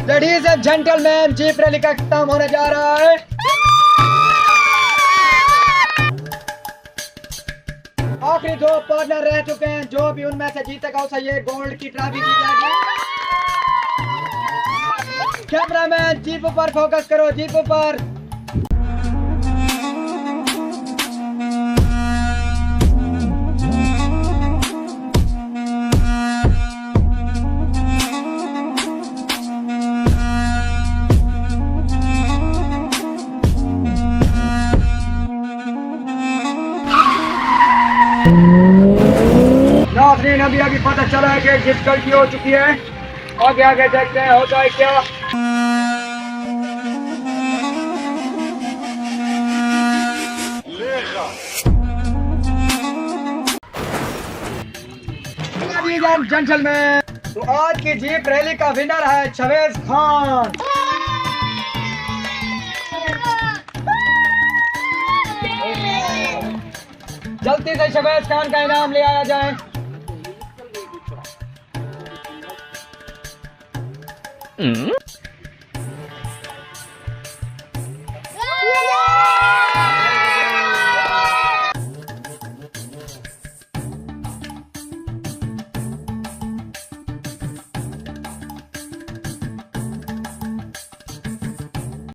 Ladies and gentleman, jeep rally का खत्म होने जा रहा है। आखिरी दो पार्टनर रह चुके हैं, जो भी उनमें से जीतेगा उसे ये गोल्ड की ट्रॉफी दी जाएगी। कैमरामैन जीप पर फोकस करो, जीप पर। नाज़रीन, अभी पता चला है कि जीत गलती हो चुकी है। आगे आगे देखते हैं होता है क्या। लेडीज एंड जेंटलमैन, तो आज की जीप रैली का विनर है शवेज खान। जल्दी से शवेज खान का इनाम ले आया जाए।